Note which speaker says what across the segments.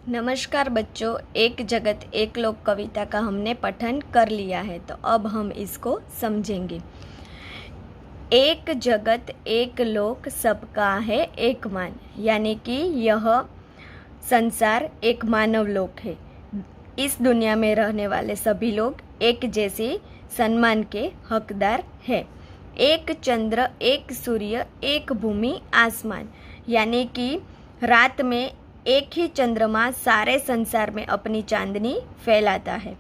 Speaker 1: नमस्कार बच्चों, एक जगत एक लोक कविता का हमने पठन कर लिया है, तो अब हम इसको समझेंगे। एक जगत एक लोक सबका है एक मान, यानी कि यह संसार एक मानव लोक है। इस दुनिया में रहने वाले सभी लोग एक जैसे सम्मान के हकदार हैं। एक चंद्र एक सूर्य एक भूमि आसमान, यानी कि रात में एक ही चंद्रमा सारे संसार में अपनी चांदनी फैलाता है।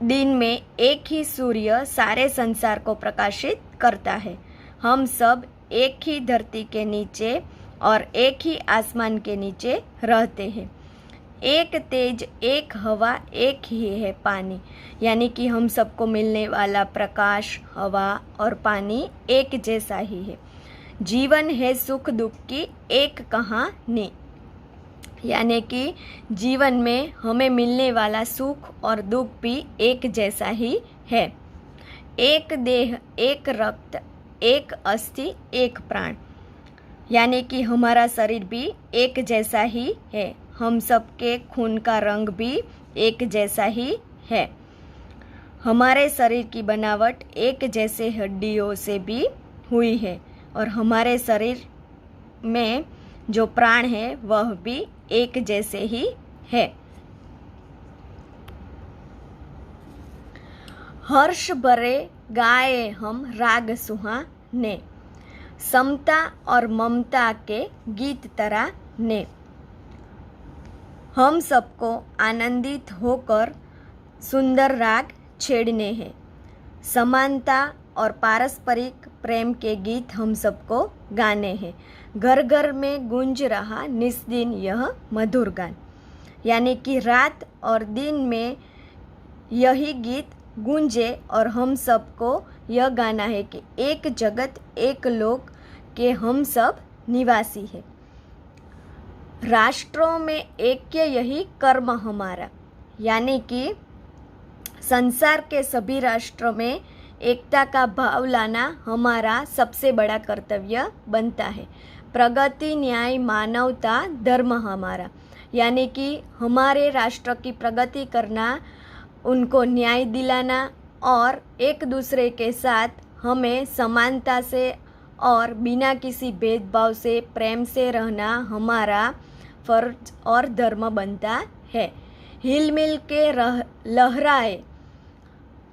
Speaker 1: दिन में एक ही सूर्य सारे संसार को प्रकाशित करता है। हम सब एक ही धरती के नीचे और एक ही आसमान के नीचे रहते हैं। एक तेज एक हवा एक ही है पानी, यानी कि हम सबको मिलने वाला प्रकाश, हवा और पानी एक जैसा ही है। जीवन है सुख दुख की एक कहानी, यानी कि जीवन में हमें मिलने वाला सुख और दुख भी एक जैसा ही है। एक देह एक रक्त एक अस्थि एक प्राण, यानी कि हमारा शरीर भी एक जैसा ही है। हम सबके खून का रंग भी एक जैसा ही है। हमारे शरीर की बनावट एक जैसे हड्डियों से भी हुई है और हमारे शरीर में जो प्राण है वह भी एक जैसे ही है। हर्ष भरे गाए हम राग सुहाने, समता और ममता के गीत तराने। हम सबको आनंदित होकर सुंदर राग छेड़ने हैं। समानता और पारस्परिक प्रेम के गीत हम सबको गाने हैं। घर घर में गूंज रहा निस्दिन यह मधुर गान, यानी कि रात और दिन में यही गीत गूंजे और हम सबको यह गाना है कि एक जगत एक लोक के हम सब निवासी हैं। राष्ट्रों में ऐक्य यही कर्म हमारा, यानी कि संसार के सभी राष्ट्रों में एकता का भाव लाना हमारा सबसे बड़ा कर्तव्य बनता है। प्रगति न्याय मानवता धर्म हमारा, यानी कि हमारे राष्ट्र की प्रगति करना, उनको न्याय दिलाना और एक दूसरे के साथ हमें समानता से और बिना किसी भेदभाव से प्रेम से रहना हमारा फर्ज और धर्म बनता है। हिल मिल के लहराए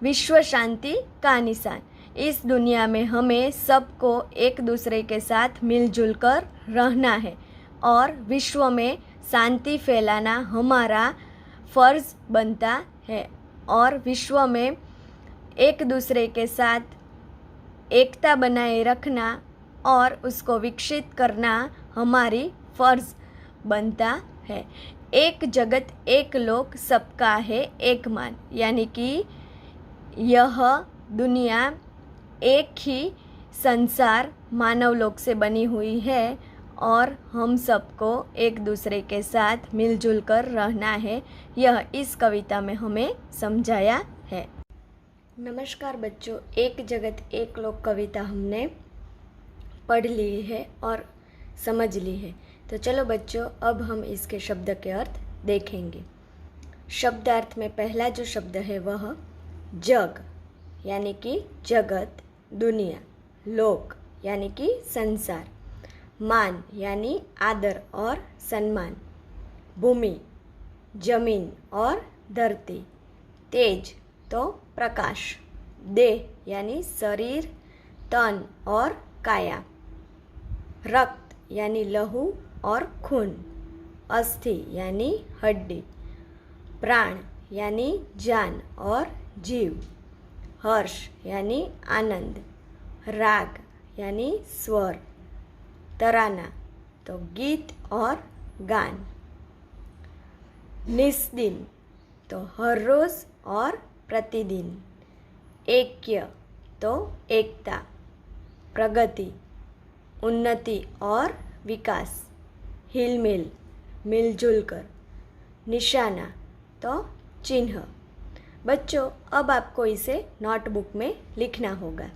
Speaker 1: विश्व शांति का निशान। इस दुनिया में हमें सबको एक दूसरे के साथ मिलजुल कर रहना है और विश्व में शांति फैलाना हमारा फर्ज बनता है और विश्व में एक दूसरे के साथ एकता बनाए रखना और उसको विकसित करना हमारी फर्ज बनता है। एक जगत एक लोक सबका है एक मान, यानी कि यह दुनिया एक ही संसार मानव लोक से बनी हुई है और हम सबको एक दूसरे के साथ मिलजुल कर रहना है। यह इस कविता में हमें समझाया है। नमस्कार बच्चों, एक जगत एक लोक कविता हमने पढ़ ली है और समझ ली है। तो चलो बच्चों, अब हम इसके शब्द के अर्थ देखेंगे। शब्दार्थ में पहला जो शब्द है वह जग, यानी कि जगत दुनिया, लोक यानी कि संसार, मान यानी आदर और सम्मान, भूमि जमीन और धरती, तेज तो प्रकाश, देह यानी शरीर तन और काया, रक्त यानी लहू और खून, अस्थि यानी हड्डी, प्राण यानी जान और जीव, हर्ष यानी आनंद, राग यानी स्वर, तराना तो गीत और गान, निस्दिन तो हर रोज और प्रतिदिन, ऐक्य तो एकता, प्रगति उन्नति और विकास, हिलमिल मिलजुल कर, निशाना तो चिन्ह। बच्चों, अब आपको इसे नोटबुक में लिखना होगा।